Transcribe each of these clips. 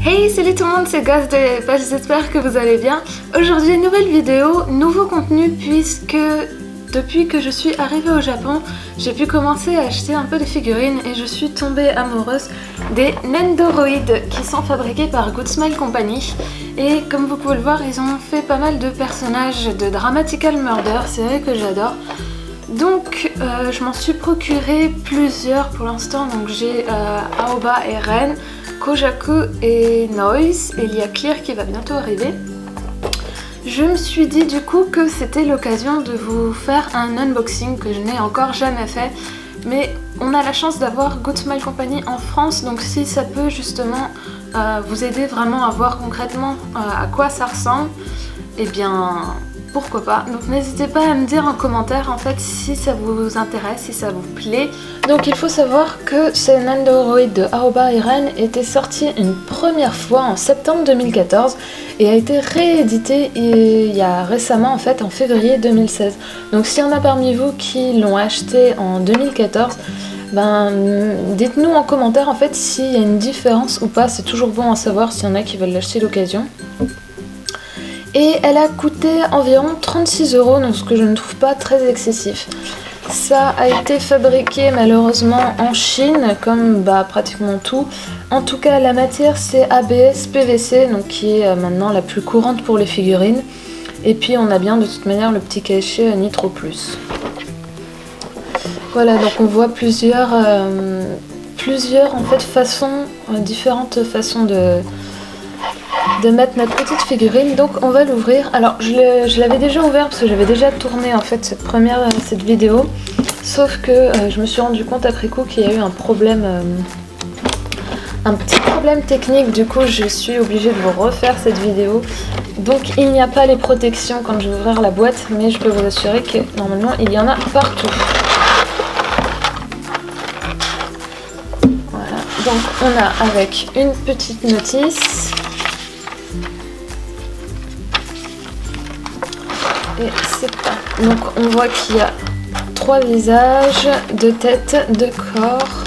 Hey, salut tout le monde, c'est Gaz de Page, j'espère que vous allez bien. Aujourd'hui, nouvelle vidéo, nouveau contenu puisque depuis que je suis arrivée au Japon, j'ai pu commencer à acheter un peu de figurines et je suis tombée amoureuse des Nendoroid qui sont fabriqués par Good Smile Company. Et comme vous pouvez le voir, ils ont fait pas mal de personnages de Dramatical Murder, c'est vrai que j'adore. Donc je m'en suis procuré plusieurs pour l'instant, donc j'ai Aoba et Ren, Kojaku et Noise, et il y a Clear qui va bientôt arriver. Je me suis dit du coup que c'était l'occasion de vous faire un unboxing que je n'ai encore jamais fait, mais on a la chance d'avoir Good Smile Company en France, donc si ça peut justement vous aider vraiment à voir concrètement à quoi ça ressemble, et bien pourquoi pas. Donc n'hésitez pas à me dire en commentaire en fait si ça vous intéresse, si ça vous plaît. Donc il faut savoir que ces Nendoroid de Aoba et Ren était sorti une première fois en septembre 2014 et a été réédité il y a récemment en fait en février 2016. Donc s'il y en a parmi vous qui l'ont acheté en 2014, dites-nous en commentaire en fait s'il y a une différence ou pas, c'est toujours bon à savoir s'il y en a qui veulent l'acheter d'occasion. Et elle a coûté environ 36 €, donc ce que je ne trouve pas très excessif. Ça a été fabriqué malheureusement en Chine, comme pratiquement tout. En tout cas, la matière c'est ABS PVC, donc qui est maintenant la plus courante pour les figurines. Et puis on a bien de toute manière le petit cachet Nitro Plus. Voilà, donc on voit plusieurs en fait façons, différentes façons de mettre notre petite figurine. Donc on va l'ouvrir. Alors je l'avais déjà ouvert parce que j'avais déjà tourné en fait cette vidéo, sauf que je me suis rendu compte après coup qu'il y a eu un problème, un petit problème technique, du coup je suis obligée de vous refaire cette vidéo. Donc il n'y a pas les protections quand je vais ouvrir la boîte, mais je peux vous assurer que normalement il y en a partout. Voilà, donc on a avec une petite notice. Et c'est pas. Donc on voit qu'il y a 3 visages, 2 têtes, 2 corps.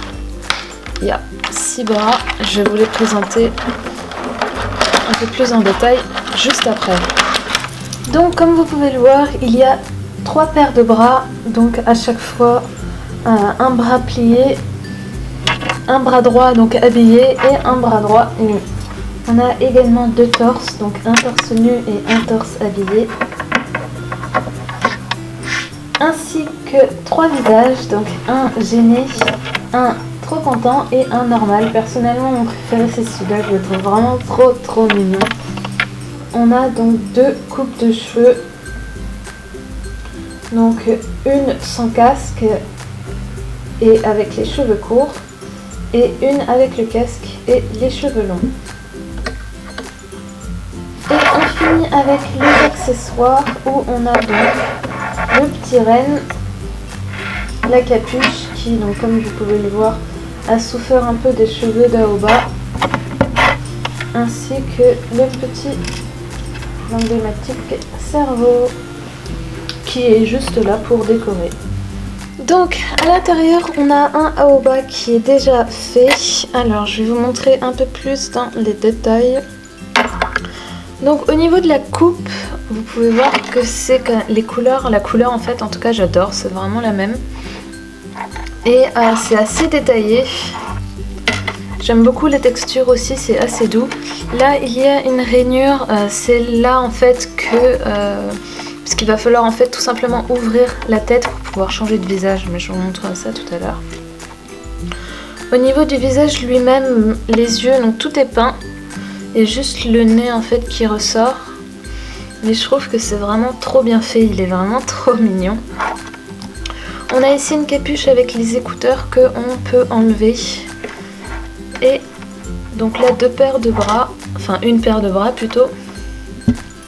Il y a 6 bras. Je vais vous les présenter un peu plus en détail juste après. Donc comme vous pouvez le voir, il y a 3 paires de bras. Donc à chaque fois un bras plié, un bras droit donc habillé et un bras droit nu. On a également 2 torses, donc un torse nu et un torse habillé. Ainsi que 3 visages, donc un gêné, un trop content et un normal. Personnellement mon préféré c'est celui-là, je le trouve vraiment trop mignon. On a donc 2 coupes de cheveux, donc une sans casque et avec les cheveux courts, et une avec le casque et les cheveux longs. Et on finit avec les accessoires où on a donc le petit Ren, la capuche qui, donc comme vous pouvez le voir, a souffert un peu des cheveux d'Aoba, ainsi que le petit emblématique cerveau qui est juste là pour décorer. Donc à l'intérieur on a un Aoba qui est déjà fait. Alors je vais vous montrer un peu plus dans les détails. Donc au niveau de la coupe, vous pouvez voir que c'est les couleurs, la couleur en fait, en tout cas j'adore, c'est vraiment la même. Et c'est assez détaillé. J'aime beaucoup les textures aussi, c'est assez doux. Là il y a une rainure, c'est là en fait que... parce qu'il va falloir en fait tout simplement ouvrir la tête pour pouvoir changer de visage, mais je vous montrerai ça tout à l'heure. Au niveau du visage lui-même, les yeux, donc tout est peint. Et juste le nez en fait qui ressort. Mais je trouve que c'est vraiment trop bien fait, il est vraiment trop mignon. On a ici une capuche avec les écouteurs que on peut enlever. Et donc là 2 paires de bras, enfin une paire de bras plutôt.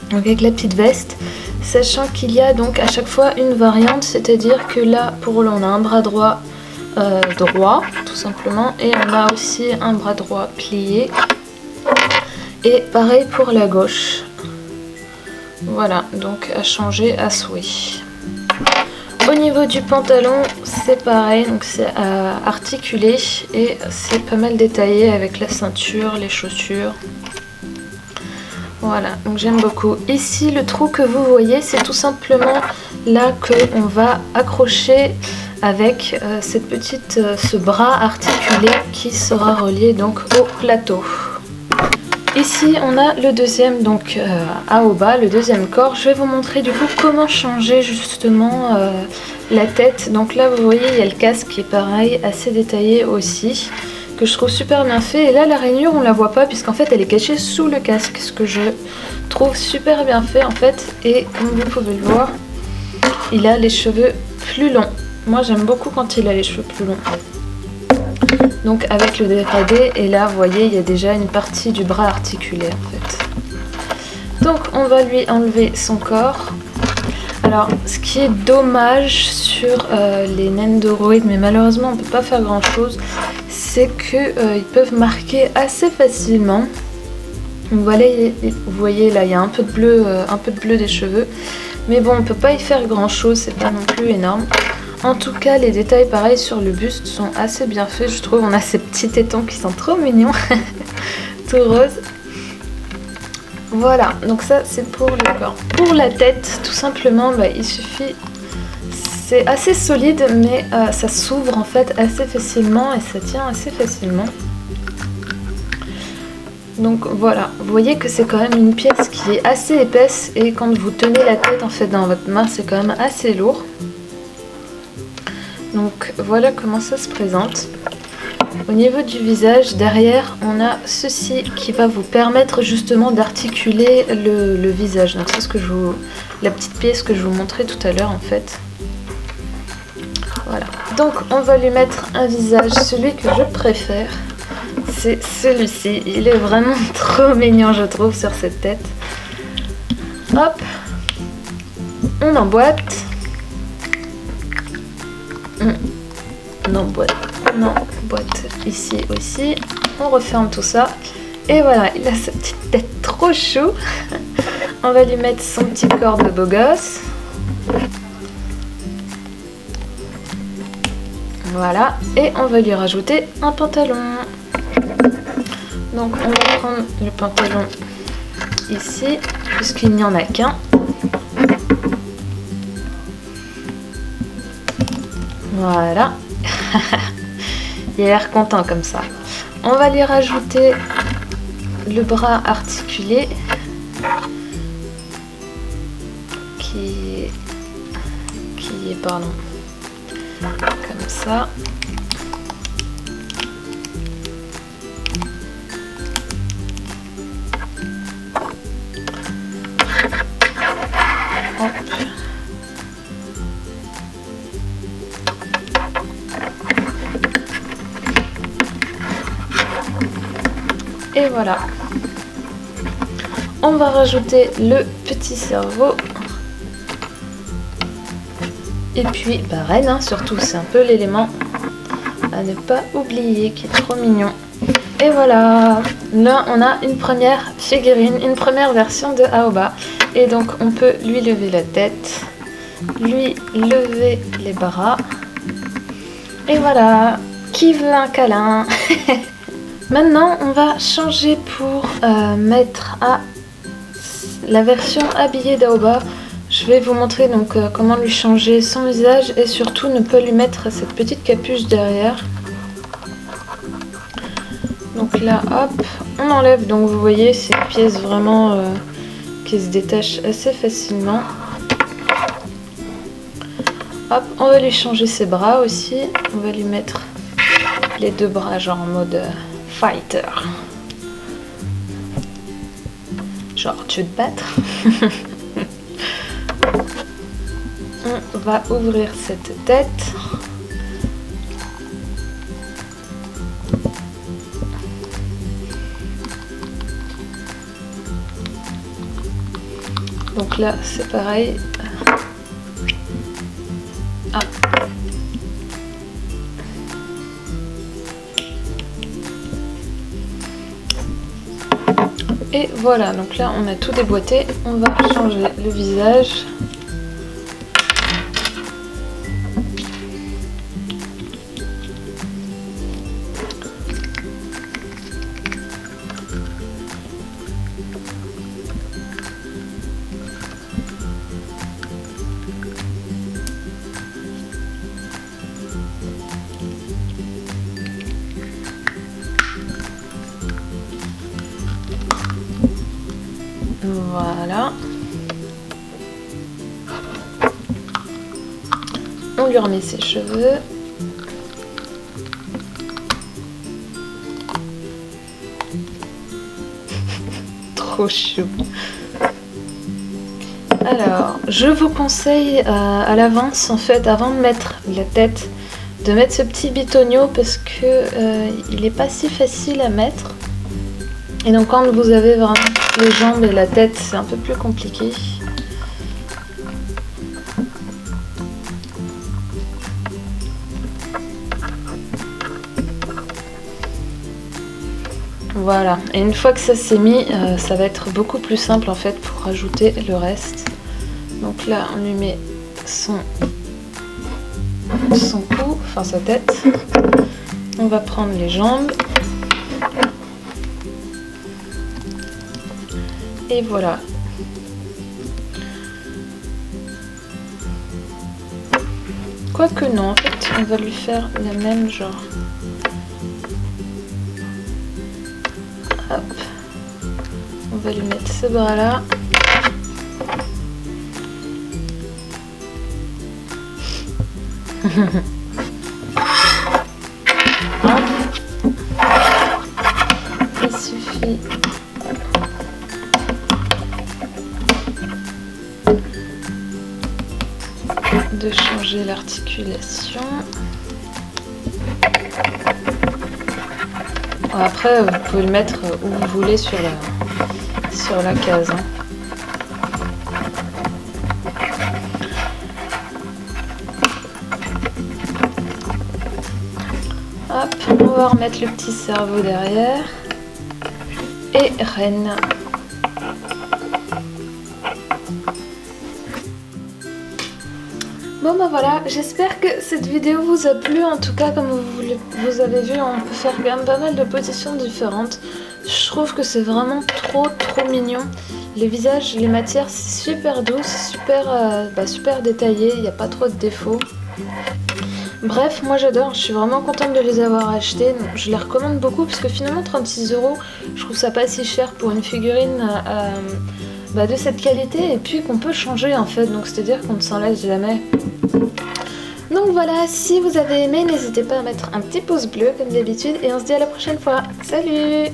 Donc avec la petite veste. Sachant qu'il y a donc à chaque fois une variante, c'est-à-dire que là pour là on a un bras droit droit tout simplement. Et on a aussi un bras droit plié. Et pareil pour la gauche. Voilà, donc à changer à souhait. Au niveau du pantalon, c'est pareil, donc c'est articulé et c'est pas mal détaillé avec la ceinture, les chaussures. Voilà, donc j'aime beaucoup. Ici, le trou que vous voyez, c'est tout simplement là qu'on va accrocher avec ce bras articulé qui sera relié donc au plateau. Ici, on a le deuxième, donc Aoba, le deuxième corps. Je vais vous montrer du coup comment changer justement la tête. Donc là, vous voyez, il y a le casque qui est pareil, assez détaillé aussi, que je trouve super bien fait. Et là, la rainure, on la voit pas puisqu'en fait, elle est cachée sous le casque, ce que je trouve super bien fait en fait. Et comme vous pouvez le voir, il a les cheveux plus longs. Moi, j'aime beaucoup quand il a les cheveux plus longs. Donc avec le dégradé, et là vous voyez il y a déjà une partie du bras articulé en fait. Donc on va lui enlever son corps. Alors ce qui est dommage sur les naines d'Oroid, mais malheureusement on ne peut pas faire grand chose, c'est qu'ils peuvent marquer assez facilement. Donc voilà, vous voyez là il y a un peu de bleu des cheveux, mais bon on ne peut pas y faire grand chose, c'est pas non plus énorme. En tout cas, les détails pareil sur le buste sont assez bien faits, je trouve. On a ces petits tétons qui sont trop mignons, tout rose. Voilà, donc ça c'est pour le corps. Pour la tête, tout simplement, il suffit... C'est assez solide, mais ça s'ouvre en fait assez facilement et ça tient assez facilement. Donc voilà, vous voyez que c'est quand même une pièce qui est assez épaisse et quand vous tenez la tête en fait dans votre main, c'est quand même assez lourd. Donc voilà comment ça se présente. Au niveau du visage, derrière, on a ceci qui va vous permettre justement d'articuler le visage. Donc c'est la petite pièce que je vous montrais tout à l'heure en fait. Voilà. Donc on va lui mettre un visage, celui que je préfère. C'est celui-ci. Il est vraiment trop mignon je trouve sur cette tête. Hop. On emboîte. On emboîte ici aussi. On referme tout ça. Et voilà, il a sa petite tête trop chou. On va lui mettre son petit corps de beau gosse. Voilà. Et on va lui rajouter un pantalon. Donc on va prendre le pantalon ici, puisqu'il n'y en a qu'un. Voilà. Il a l'air content comme ça. On va lui rajouter le bras articulé qui est pardon, comme ça. Hop. Et voilà. On va rajouter le petit cerveau. Et puis, reine, hein, surtout, c'est un peu l'élément à ne pas oublier, qui est trop mignon. Et voilà. Là, on a une première figurine, une première version de Aoba. Et donc, on peut lui lever la tête, lui lever les bras. Et voilà. Qui veut un câlin? Maintenant, on va changer pour mettre à la version habillée d'Aoba. Je vais vous montrer donc comment lui changer son visage et surtout ne pas lui mettre cette petite capuche derrière. Donc là, hop, on enlève. Donc vous voyez, c'est une pièce vraiment qui se détache assez facilement. Hop, on va lui changer ses bras aussi. On va lui mettre les deux bras genre en mode... fighter. Genre tu veux te battre. On va ouvrir cette tête. Donc là c'est pareil. Ah. Et voilà, donc là on a tout déboîté, on va changer le visage. Voilà. On lui remet ses cheveux. Trop chou. Alors, je vous conseille à l'avance, en fait, avant de mettre la tête, de mettre ce petit bitonio parce que il n'est pas si facile à mettre. Et donc quand vous avez vraiment les jambes et la tête, c'est un peu plus compliqué. Voilà, et une fois que ça s'est mis, ça va être beaucoup plus simple en fait pour rajouter le reste. Donc là, on lui met son cou, enfin sa tête. On va prendre les jambes. Et voilà. Quoique non, en fait, on va lui faire la même genre. Hop. On va lui mettre ce bras là. Il suffit de changer l'articulation. Après, vous pouvez le mettre où vous voulez sur la case. Hop, on va remettre le petit cerveau derrière. Et reine. Bon bah voilà, j'espère que cette vidéo vous a plu. En tout cas, comme vous avez vu, on peut faire quand même pas mal de positions différentes. Je trouve que c'est vraiment trop mignon. Les visages, les matières, c'est super doux, c'est super détaillé, il n'y a pas trop de défauts. Bref, moi j'adore, je suis vraiment contente de les avoir achetés. Je les recommande beaucoup parce que finalement 36 €, je trouve ça pas si cher pour une figurine de cette qualité et puis qu'on peut changer en fait, donc c'est-à-dire qu'on ne s'en lasse jamais. Donc voilà, si vous avez aimé, n'hésitez pas à mettre un petit pouce bleu comme d'habitude et on se dit à la prochaine fois. Salut!